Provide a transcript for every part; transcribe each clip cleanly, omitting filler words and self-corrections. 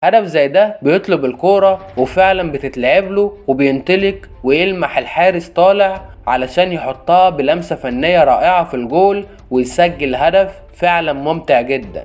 هدف زي ده بيطلب الكورة وفعلا بتتلعب له وبينطلق ويلمح الحارس طالع علشان يحطها بلمسة فنية رائعة في الجول ويسجل هدف فعلا ممتع جدا.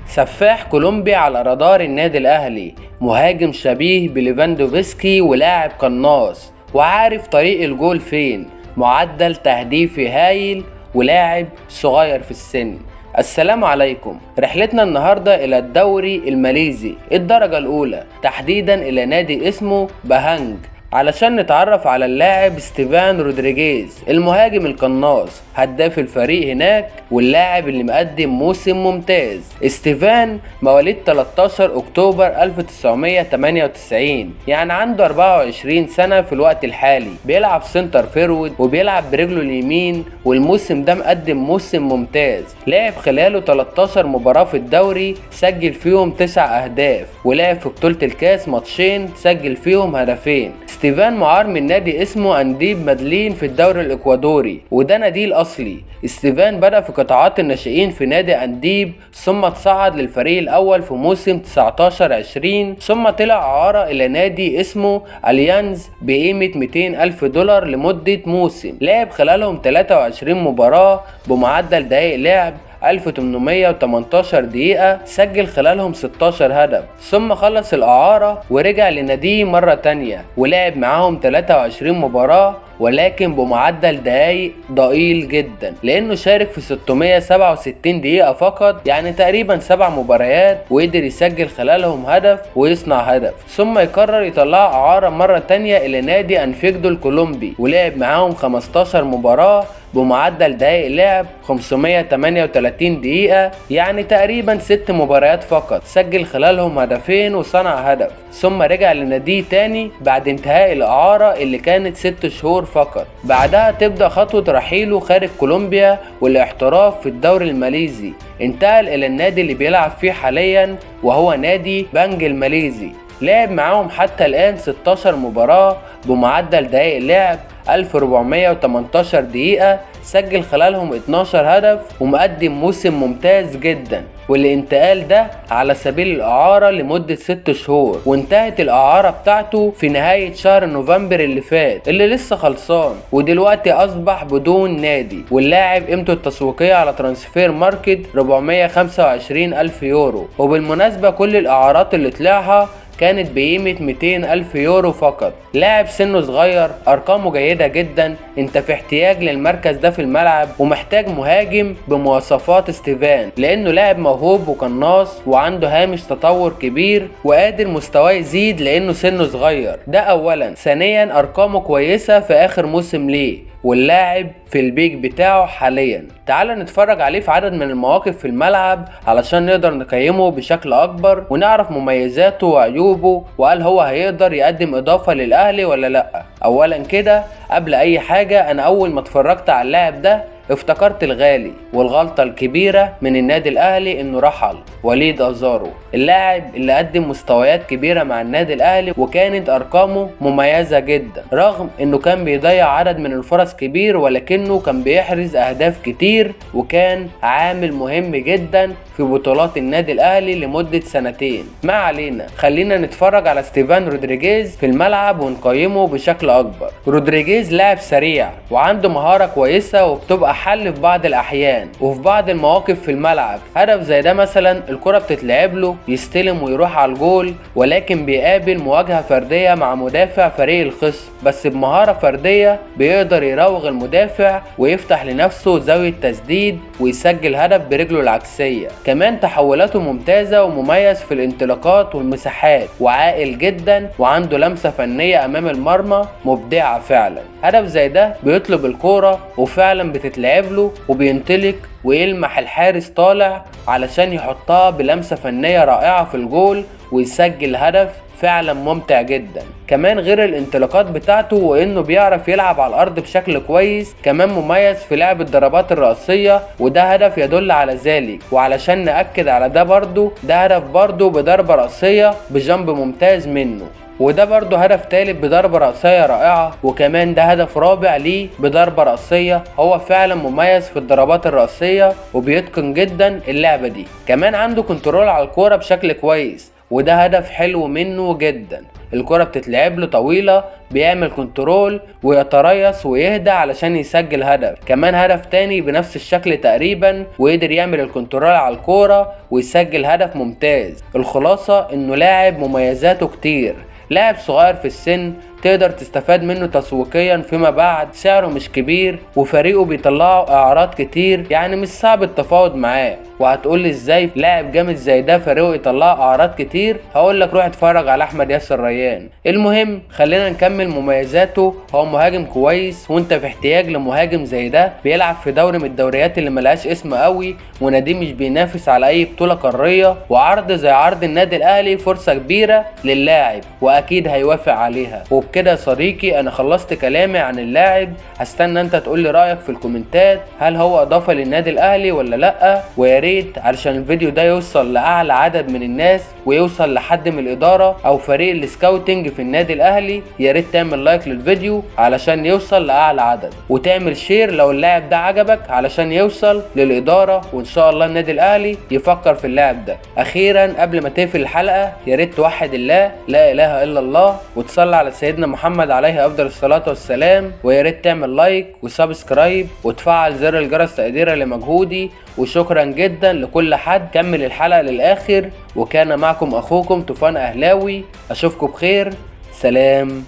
سفاح كولومبي على رادار النادي الأهلي، مهاجم شبيه بليفاندوفسكي ولاعب قناص وعارف طريق الجول فين، معدل تهديفي هايل ولاعب صغير في السن. السلام عليكم. رحلتنا النهاردة إلى الدوري الماليزي الدرجة الأولى، تحديدا إلى نادي اسمه باهانج، علشان نتعرف على اللاعب ستيفان رودريجيز، المهاجم القناص هداف الفريق هناك واللاعب اللي مقدم موسم ممتاز. ستيفان مواليد 13 اكتوبر 1998، يعني عنده 24 سنة في الوقت الحالي، بيلعب سنتر فيرود وبيلعب برجله اليمين، والموسم ده مقدم موسم ممتاز. لعب خلاله 13 مباراة في الدوري سجل فيهم 9 اهداف، ولعب في بطولة الكاس ماتشين سجل فيهم هدفين. ستيفان معار من نادي اسمه انديب مادلين في الدوري الاكوادوري، وده ناديه الاصلي. ستيفان بدأ في قطاعات الناشئين في نادي انديب، ثم تصعد للفريق الاول في موسم 19-20، ثم طلع اعارة الى نادي اسمه اليانز بقيمة 200 الف دولار لمدة موسم. لعب خلالهم 23 مباراة بمعدل دقائق لعب 1818 دقيقة، سجل خلالهم 16 هدف، ثم خلص الإعارة ورجع لناديه مرة تانية ولعب معاهم 23 مباراة، ولكن بمعدل دقايق ضئيل جدا لأنه شارك في 667 دقيقة فقط، يعني تقريبا 7 مباريات، وقدر يسجل خلالهم هدف ويصنع هدف، ثم يقرر يطلع إعارة مرة تانية إلى نادي أنفيجدو الكولومبي ولعب معاهم 15 مباراة بمعدل دقائق لعب 538 دقيقة، يعني تقريبا 6 مباريات فقط، سجل خلالهم هدفين وصنع هدف، ثم رجع لناديه تاني بعد انتهاء الإعارة اللي كانت 6 شهور فقط. بعدها تبدأ خطوة رحيله خارج كولومبيا والاحتراف في الدوري الماليزي. انتقل إلى النادي اللي بيلعب فيه حاليا وهو نادي بانج الماليزي، لعب معاهم حتى الآن 16 مباراة بمعدل دقائق لعب 1418 دقيقة، سجل خلالهم 12 هدف ومقدم موسم ممتاز جدا. والانتقال ده على سبيل الإعارة لمدة 6 شهور، وانتهت الإعارة بتاعته في نهاية شهر نوفمبر اللي فات اللي لسه خلصان، ودلوقتي أصبح بدون نادي، واللاعب قيمته التسويقية على ترانسفير ماركت 425 ألف يورو. وبالمناسبة كل الإعارات اللي طلعها كانت بقيمة 200 ألف يورو فقط. لاعب سنه صغير، أرقامه جيدة جدا، انت في احتياج للمركز ده في الملعب ومحتاج مهاجم بمواصفات ستيفان، لأنه لاعب موهوب وقناص وعنده هامش تطور كبير وقادر مستواه يزيد لأنه سنه صغير، ده أولا. ثانيا أرقامه كويسة في آخر موسم ليه، واللاعب في البيك بتاعه حاليا. تعال نتفرج عليه في عدد من المواقف في الملعب علشان نقدر نقيمه بشكل اكبر ونعرف مميزاته وعيوبه، وهل هو هيقدر يقدم اضافة للاهلي ولا لا. اولا كده قبل اي حاجة، انا اول ما اتفرجت على اللاعب ده افتكرت الغالي والغلطة الكبيرة من النادي الأهلي إنه رحل وليد أزارو، اللاعب اللي قدم مستويات كبيرة مع النادي الأهلي وكانت أرقامه مميزة جدا، رغم إنه كان بيضيع عدد من الفرص كبير، ولكنه كان بيحرز أهداف كتير وكان عامل مهم جدا في بطولات النادي الأهلي لمدة سنتين. ما علينا، خلينا نتفرج على ستيفان رودريجيز في الملعب ونقيمه بشكل أكبر. رودريجيز لاعب سريع وعنده مهارة كويسة وبتبقى حل في بعض الأحيان وفي بعض المواقف في الملعب. هدف زي ده مثلا الكرة بتتلعب له يستلم ويروح على الجول، ولكن بيقابل مواجهة فردية مع مدافع فريق الخصم، بس بمهارة فردية بيقدر يراوغ المدافع ويفتح لنفسه زاوية تسديد ويسجل هدف برجله العكسية. كمان تحولاته ممتازة ومميز في الانطلاقات والمساحات، وعاقل جدا وعنده لمسة فنية أمام المرمى مبدعة فعلا. هدف زي ده بيطلب الكورة وفعلا بتتلعب له وبينطلق ويلمح الحارس طالع علشان يحطها بلمسة فنية رائعة في الجول ويسجل هدف فعلا ممتع جدا. كمان غير الانطلاقات بتاعته وانه بيعرف يلعب على الارض بشكل كويس، كمان مميز في لعب الضربات الرأسية، وده هدف يدل على ذلك. وعلشان نأكد على ده برضو، ده هدف برضو بضربة رأسية بجنب ممتاز منه، وده برضو هدف تالت بضربة رأسية رائعة، وكمان ده هدف رابع ليه بضربة رأسية. هو فعلا مميز في الضربات الرأسية وبيتقن جدا اللعبة دي. كمان عنده كنترول على الكورة بشكل كويس، وده هدف حلو منه جدا. الكرة بتتلعب له طويلة، بيعمل كنترول ويتريث ويهدى علشان يسجل هدف. كمان هدف تاني بنفس الشكل تقريبا وقدر يعمل الكنترول على الكرة ويسجل هدف ممتاز. الخلاصة انه لاعب مميزاته كتير، لاعب صغير في السن تقدر تستفاد منه تسويقيا فيما بعد، سعره مش كبير وفريقه بيطلعوا اعراض كتير، يعني مش صعب التفاوض معاه. وهتقولي ازاي لاعب جامد زي ده فريقه يطلع اعراض كتير؟ هقولك روح اتفرج على احمد ياسر ريان. المهم خلينا نكمل مميزاته. هو مهاجم كويس، وانت في احتياج لمهاجم زي ده بيلعب في دوري من الدوريات اللي ملهاش اسم قوي، وناديه مش بينافس على اي بطولة قارية، وعرض زي عرض النادي الاهلي فرصة كبيرة للاعب واكيد هيوافق عليها. وبكده يا صديقي انا خلصت كلامي عن اللاعب. هستنى انت تقولي رايك في الكومنتات، هل هو اضافه للنادي الاهلي ولا لا؟ ويا ريت علشان الفيديو ده يوصل لاعلى عدد من الناس ويوصل لحد من الاداره او فريق السكاوتنج في النادي الاهلي، يا ريت تعمل لايك للفيديو علشان يوصل لاعلى عدد، وتعمل شير لو اللاعب ده عجبك علشان يوصل للاداره، وان شاء الله النادي الاهلي يفكر في اللاعب ده. اخيرا قبل ما تقفل الحلقه يا ريت توحد الله لا اله الا الله وتصلي على سيدنا محمد عليه افضل الصلاة والسلام، ويا ريت تعمل لايك وسبسكرايب وتفعل زر الجرس تقديرا لمجهودي. وشكرا جدا لكل حد كمل الحلقة للاخر. وكان معكم اخوكم طوفان اهلاوي، اشوفكم بخير، سلام.